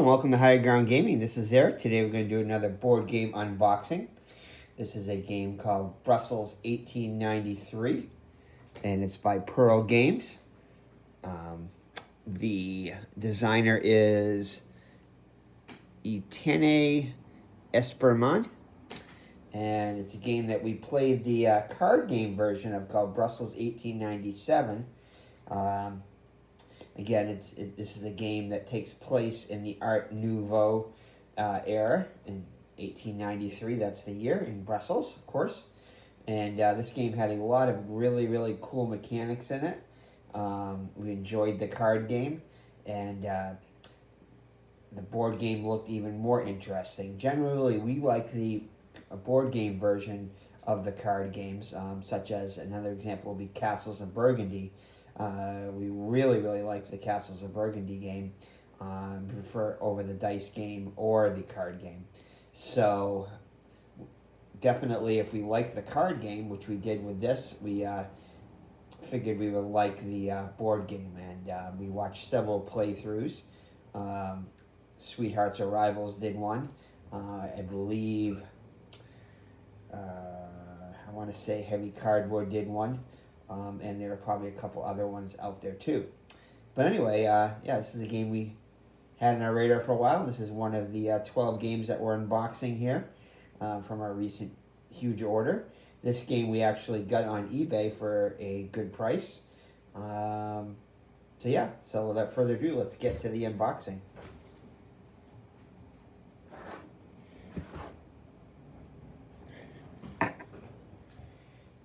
and welcome to Higher Ground Gaming. This is Eric. Today we're going to do another board game unboxing. This is a game called Bruxelles 1893, and it's by Pearl Games. The designer is Etienne Esperman, and it's a game that we played the card game version of called Bruxelles 1897. Again, this is a game that takes place in the Art Nouveau era in 1893. That's the year in Brussels, of course. And this game had a lot of really, really cool mechanics in it. We enjoyed the card game, and the board game looked even more interesting. Generally, we like the board game version of the card games, such as another example would be Castles of Burgundy. We really like the Castles of Burgundy game. Prefer over the dice game or the card game. So definitely, if we like the card game, which we did with this, we figured we would like the board game, and we watched several playthroughs. Sweethearts or Rivals did one. I believe I want to say Heavy Cardboard did one. And there are probably a couple other ones out there too. But anyway, yeah, this is a game we had on our radar for a while. This is one of the 12 games that we're unboxing here from our recent huge order. This game we actually got on eBay for a good price. So yeah, so without further ado, let's get to the unboxing.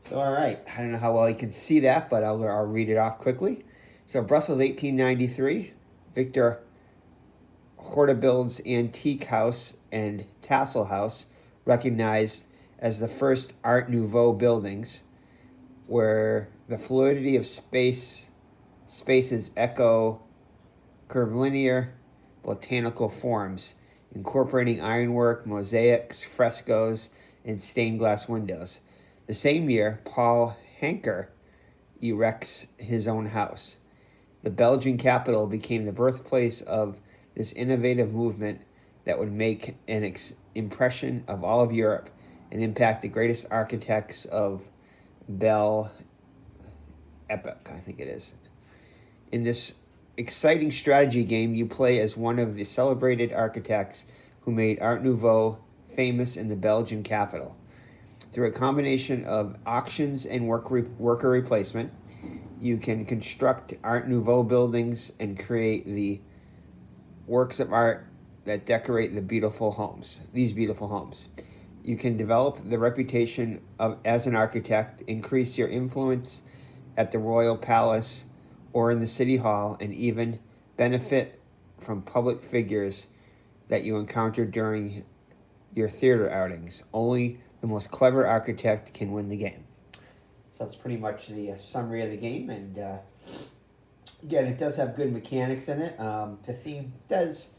So, all right, I don't know how well you can see that, but I'll read it off quickly. So, Brussels 1893, Victor Hortebild's Antique House and Tassel House, recognized as the first Art Nouveau buildings, where the fluidity of spaces echo curvilinear botanical forms, incorporating ironwork, mosaics, frescoes, and stained glass windows. The same year, Paul Hanker erects his own house. The Belgian capital became the birthplace of this innovative movement that would make an impression of all of Europe and impact the greatest architects of Belle Epoque, I think it is. In this exciting strategy game, you play as one of the celebrated architects who made Art Nouveau famous in the Belgian capital. Through a combination of auctions and worker replacement, you can construct Art Nouveau buildings and create the works of art that decorate these beautiful homes. You can develop the reputation as an architect, increase your influence at the royal palace or in the city hall, and even benefit from public figures that you encounter during your theater outings. Only the most clever architect can win the game. So that's pretty much the summary of the game, and again, it does have good mechanics in it. The theme does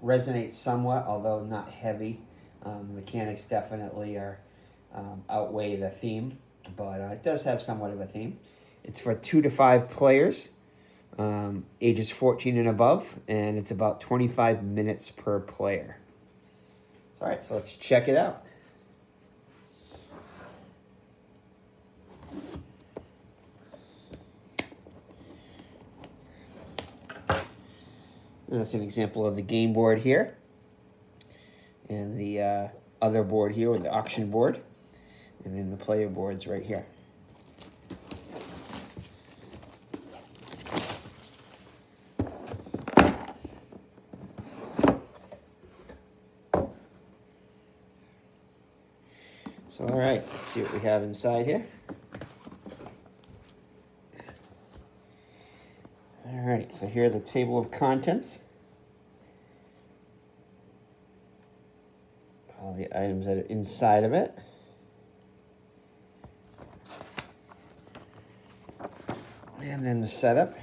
resonate somewhat, although not heavy. The mechanics definitely outweigh the theme, but it does have somewhat of a theme. It's for 2 to 5 players, ages 14 and above, and it's about 25 minutes per player. All right, so let's check it out. And that's an example of the game board here, and the other board here with the auction board, and then the player boards right here. So, all right, let's see what we have inside here. All right, so here's the table of contents. All the items that are inside of it. And then the setup.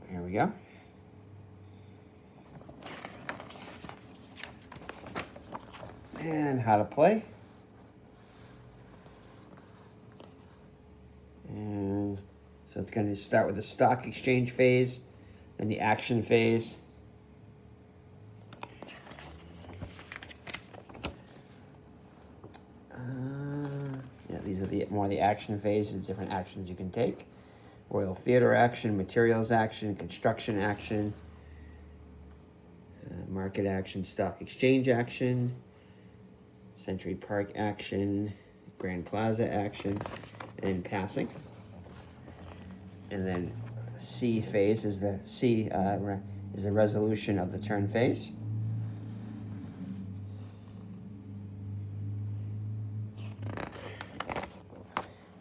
Here we go. And how to play. it's going to start with the stock exchange phase and the action phase. Yeah, these are the more the action phases, different actions you can take. Royal Theater action, materials action, construction action, market action, stock exchange action, Century Park action, Grand Plaza action, and passing. And then C phase is the is the resolution of the turn phase.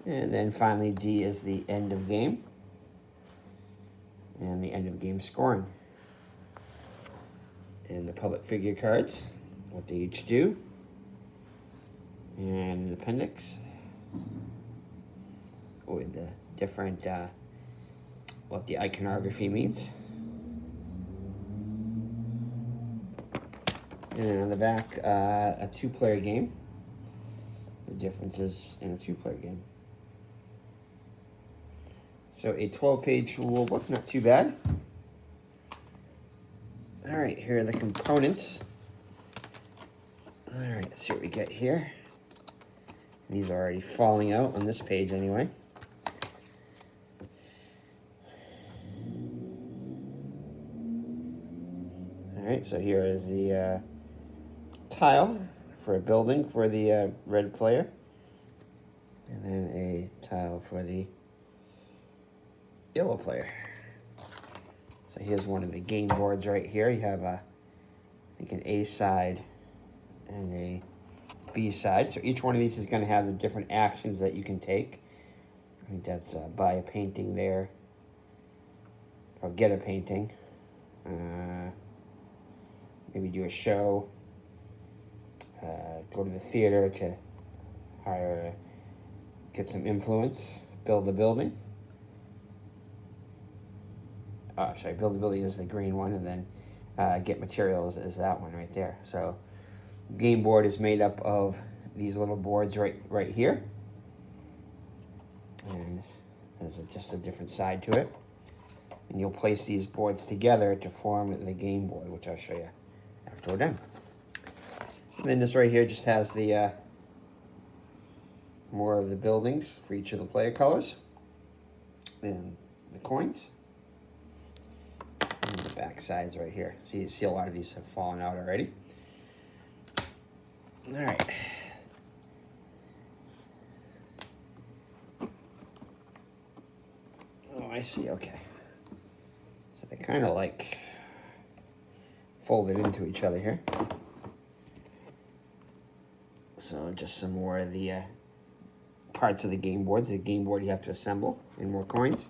And then finally D is the end of game and the end of game scoring. And the public figure cards, what they each do, and an appendix with the different what the iconography means. And then on the back, a two-player game. The differences in a two-player game. So a 12-page rule book, not too bad. All right, here are the components. All right, let's see what we get here. These are already falling out on this page anyway. All right, so here is the tile for a building for the red player. And then a tile for the yellow player. So here's one of the game boards right here. You have I think an A side and a B side. So each one of these is going to have the different actions that you can take. I think that's buy a painting there, or get a painting. Maybe do a show. Go to the theater to hire, get some influence. Build a building. Sorry, build the building is the green one, and then get materials is that one right there. So game board is made up of these little boards right here, and there's just a different side to it. And you'll place these boards together to form the game board, which I'll show you after we're done. And then this right here just has the more of the buildings for each of the player colors, and the coins. And the back sides right here. So you see a lot of these have fallen out already. All right. Oh, I see. Okay. So they kind of like folded into each other here. So just some more of the parts of the game board. The game board you have to assemble, and more coins.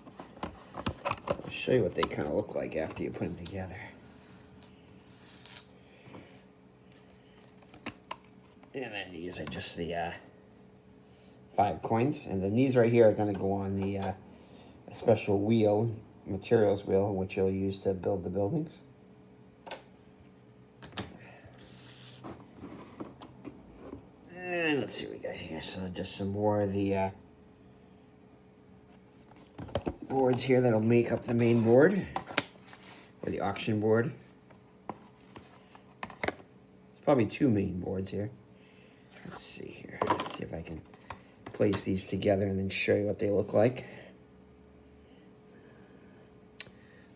I'll show you what they kind of look like after you put them together. And then these are just the 5 coins. And then these right here are going to go on the special wheel, materials wheel, which you'll use to build the buildings. And let's see what we got here. So just some more of the boards here that'll make up the main board, or the auction board. There's probably 2 main boards here. Let's see here. Let's see if I can place these together and then show you what they look like.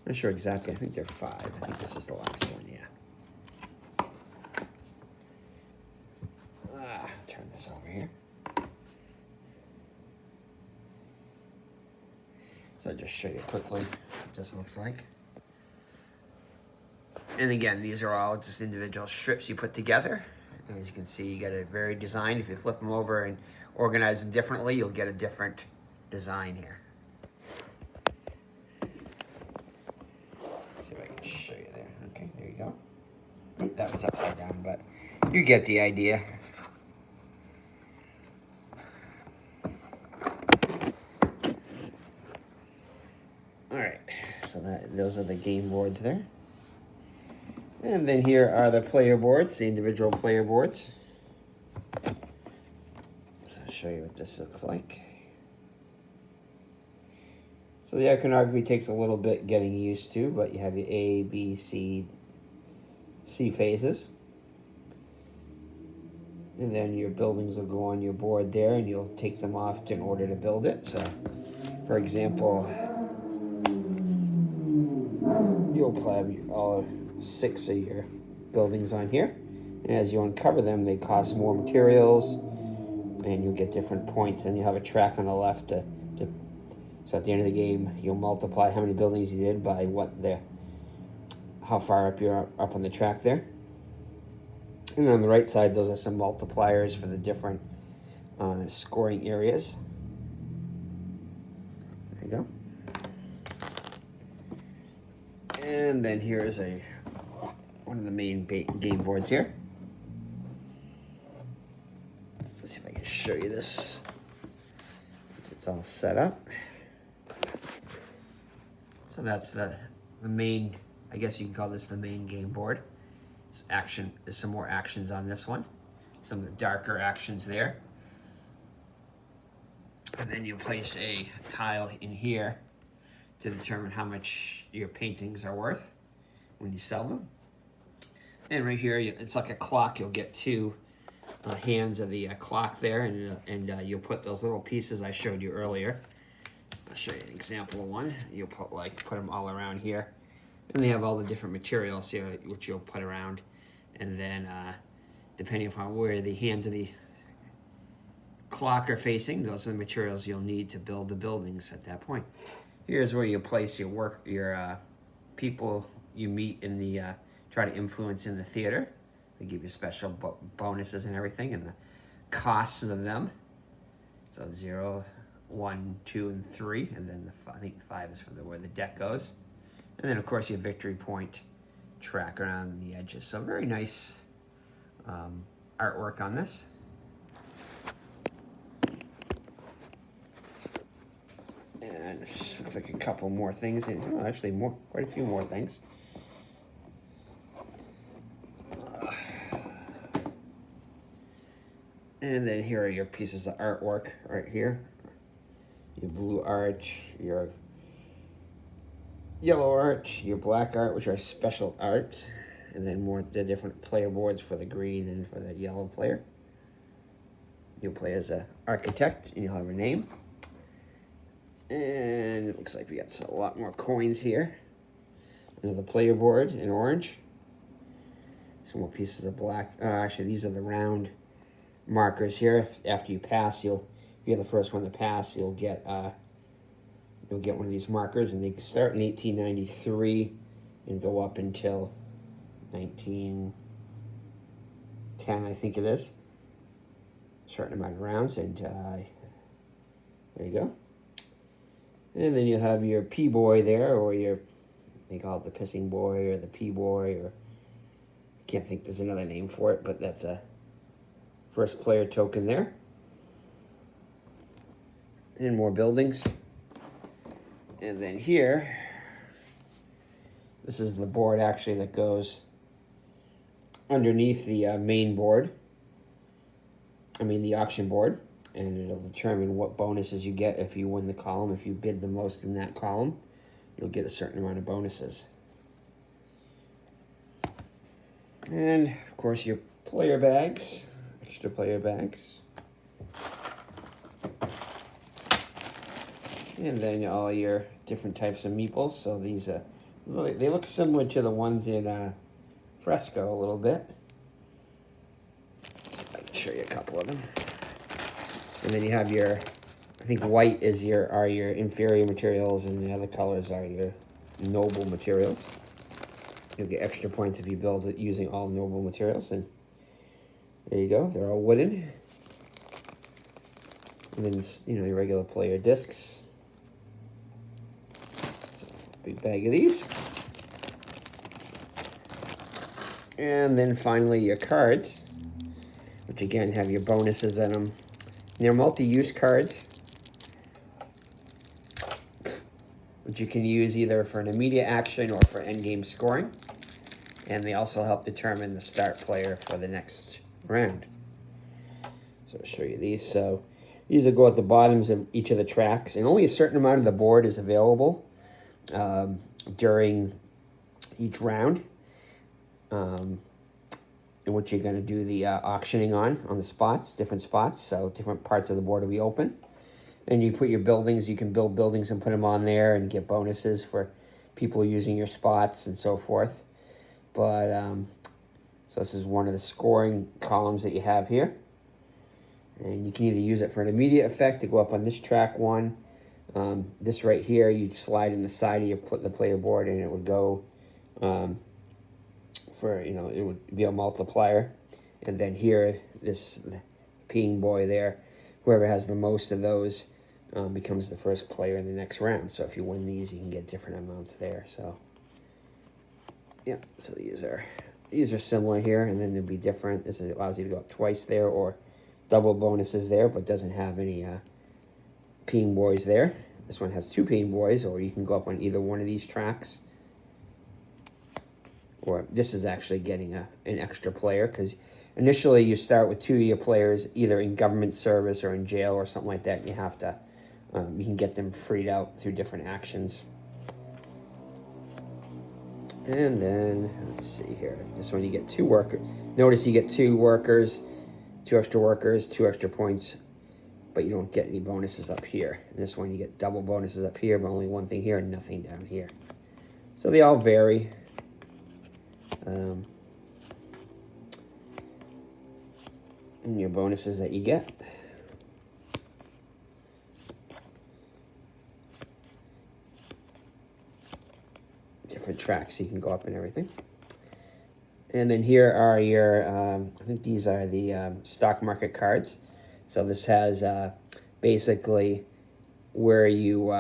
Not sure exactly. I think they're 5. I think this is the last one, yeah. Turn this over here. So I'll just show you quickly what this looks like. And again, these are all just individual strips you put together. As you can see, you get a varied design. If you flip them over and organize them differently, you'll get a different design here. See if I can show you there. Okay, there you go. That was upside down, but you get the idea. All right, so those are the game boards there. And then here are the player boards, the individual player boards. So I'll show you what this looks like. So the iconography takes a little bit getting used to, but you have your A, B, C phases. And then your buildings will go on your board there, and you'll take them off in order to build it. So, for example, you'll have all 6 of your buildings on here. And as you uncover them, they cost more materials, and you'll get different points. And you have a track on the left so at the end of the game, you'll multiply how many buildings you did by how far up you're up on the track there. And on the right side, those are some multipliers for the different scoring areas. There you go. And then here's one of the main game boards here. Let's see if I can show you this once it's all set up. So that's the main, I guess you can call this the main game board. There's some more actions on this one. Some of the darker actions there. And then you place a tile in here to determine how much your paintings are worth when you sell them. And right here, it's like a clock. You'll get 2 hands of the clock there, and you'll put those little pieces I showed you earlier. I'll show you an example of one. You'll put them all around here. And they have all the different materials here, which you'll put around. And then, depending upon where the hands of the clock are facing, those are the materials you'll need to build the buildings at that point. Here's where you place your people you meet in the, try to influence in the theater. They give you special bonuses and everything, and the costs of them. So 0, 1, 2, and 3, and then I think 5 is for where the deck goes. And then, of course, your victory point track around the edges. So very nice artwork on this. And this looks like a couple more things. Actually, quite a few more things. And then here are your pieces of artwork right here. Your blue art, your yellow art, your black art, which are special art, and then the different player boards for the green and for the yellow player. You'll play as an architect, and you'll have a name. And it looks like we got a lot more coins here. Under the player board in orange. Some more pieces of black. Actually, these are the round markers here. After you pass, if you're the first one to pass, you'll get one of these markers, and they can start in 1893 and go up until 1910, I think it is. Certain amount of rounds, and there you go. And then you have your P-boy there, or they call it the pissing boy or the P-boy, or I can't think there's another name for it, but that's a first player token there. And more buildings. And then here, this is the board actually that goes underneath the main board. The auction board. And it'll determine what bonuses you get if you win the column. If you bid the most in that column, you'll get a certain amount of bonuses. And, of course, your player bags. Extra player bags. And then all your different types of meeples. So these they look similar to the ones in Fresco a little bit. So I can show you a couple of them. And then you have I think white are your inferior materials, and the other colors are your noble materials. You'll get extra points if you build it using all noble materials. And there you go. They're all wooden. And then, your regular player discs. So, big bag of these. And then finally your cards, which again have your bonuses in them. And they're multi-use cards, which you can use either for an immediate action or for endgame scoring. And they also help determine the start player for the next round. So I'll show you these. So These will go at the bottoms of each of the tracks, and only a certain amount of the board is available during each round, in which you're going to do the auctioning on the spots, different spots, so different parts of the board will be open. And you put your buildings, you can build buildings and put them on there and get bonuses for people using your spots and so forth. But, so this is one of the scoring columns that you have here. And you can either use it for an immediate effect to go up on this track one. This right here, you'd slide in the side of the player board and it would go for, it would be a multiplier. And then here, this peeing boy there, whoever has the most of those becomes the first player in the next round. So if you win these, you can get different amounts there. So, yeah, so these are similar here, and then they'll be different. This allows you to go up twice there, or double bonuses there, but doesn't have any peeing boys there. This one has 2 peeing boys, or you can go up on either one of these tracks. Or this is actually getting an extra player, because initially you start with 2 of your players either in government service or in jail or something like that, and you have to, you can get them freed out through different actions. And then, let's see here, this one you get 2 workers. Notice you get 2 workers, 2 extra workers, 2 extra points, but you don't get any bonuses up here. And this one you get double bonuses up here, but only 1 thing here and nothing down here. So they all vary. And your bonuses that you get. Different tracks you can go up and everything. And then here are your, I think these are the stock market cards. So this has basically where you,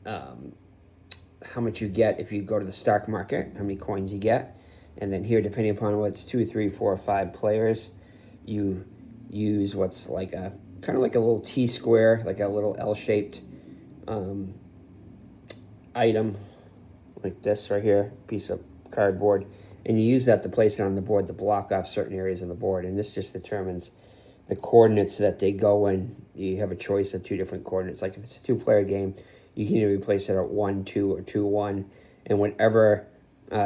how much you get if you go to the stock market, how many coins you get. And then here, depending upon what's 2, 3, 4, 5 players, you use what's like a, kind of like a little T-square, like a little L-shaped item, like this right here, piece of cardboard. And you use that to place it on the board to block off certain areas of the board. And this just determines the coordinates that they go in. You have a choice of 2 different coordinates. Like if it's a 2-player game, you can either place it at 1, 2, or 2, 1. And whenever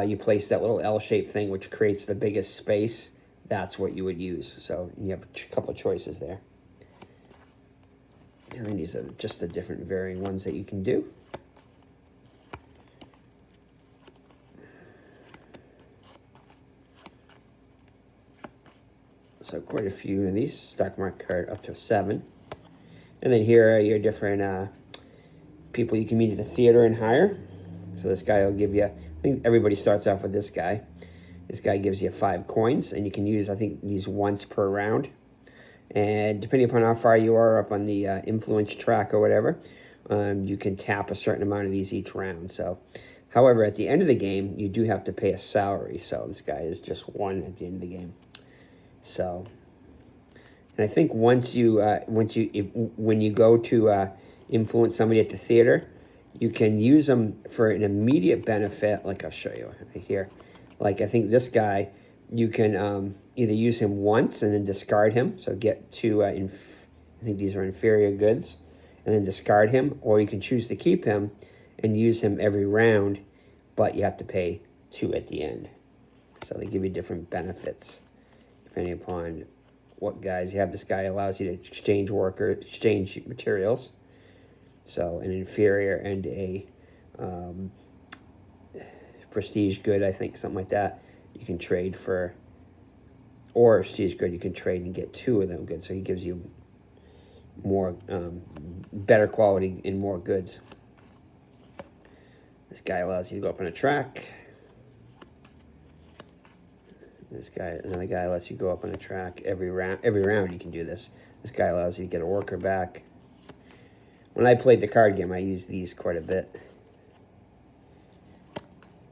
you place that little L-shaped thing, which creates the biggest space, that's what you would use. So you have a couple of choices there. And then these are just the different varying ones that you can do. So quite a few of these, stock market card up to 7. And then here are your different people you can meet at the theater and hire. So this guy will give you, I think everybody starts off with this guy. This guy gives you 5 coins, and you can use, I think, these once per round. And depending upon how far you are up on the influence track or whatever, you can tap a certain amount of these each round. So, however, at the end of the game, you do have to pay a salary. So this guy is just 1 at the end of the game. So, and I think when you go to influence somebody at the theater, you can use them for an immediate benefit. Like I'll show you right here. Like I think this guy, you can either use him once and then discard him. So get 2, I think these are inferior goods, and then discard him. Or you can choose to keep him and use him every round, but you have to pay 2 at the end. So they give you different benefits depending upon what guys you have. This guy allows you to exchange materials. So an inferior and a prestige good, I think, something like that, you can trade for, or prestige good, you can trade and get 2 of them goods. So he gives you more, better quality and more goods. This guy allows you to go up on a track. This guy, another guy lets you go up on a track every round. Every round you can do this. This guy allows you to get a worker back. When I played the card game, I used these quite a bit.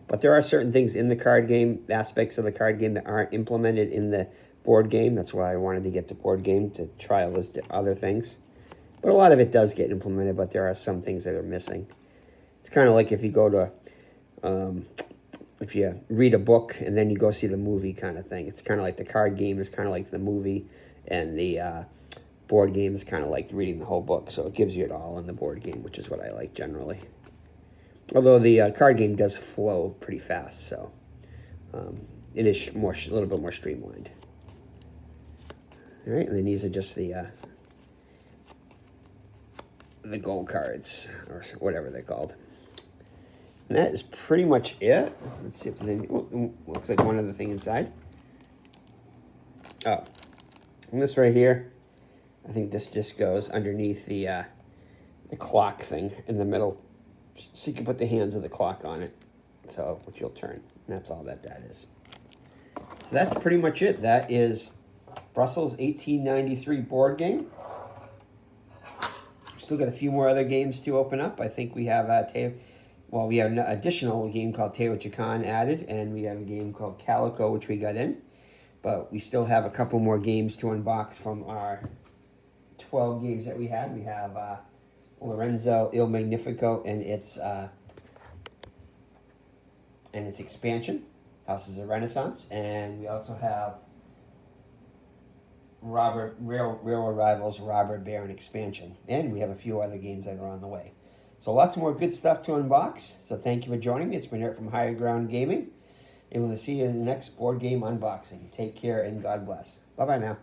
But there are certain things in the card game, aspects of the card game, that aren't implemented in the board game. That's why I wanted to get the board game, to try all those other things. But a lot of it does get implemented, but there are some things that are missing. It's kind of like if you go to, if you read a book and then you go see the movie kind of thing. It's kind of like the card game is kind of like the movie, And the board game is kind of like reading the whole book, so it gives you it all in the board game, which is what I like generally. Although the card game does flow pretty fast, so it is a little bit more streamlined. All right, and then these are just the gold cards, or whatever they're called. And that is pretty much it. Let's see if there's any. Oh, looks like one other thing inside. Oh, and this right here, I think this just goes underneath the clock thing in the middle, so you can put the hands of the clock on it, so which you'll turn. And that's all that is. So that's pretty much it. That is Brussels 1893 board game. Still got a few more other games to open up. I think we have we have an additional game called Teotihuacan added, and we have a game called Calico, which we got in. But we still have a couple more games to unbox from our 12 games that we had. We have Lorenzo Il Magnifico and its expansion, Houses of Renaissance, and we also have Railroad Rivals Robber Baron expansion, and we have a few other games that are on the way. So lots more good stuff to unbox. So thank you for joining me. It's been Eric from Higher Ground Gaming, and we'll see you in the next board game unboxing. Take care and God bless. Bye bye now.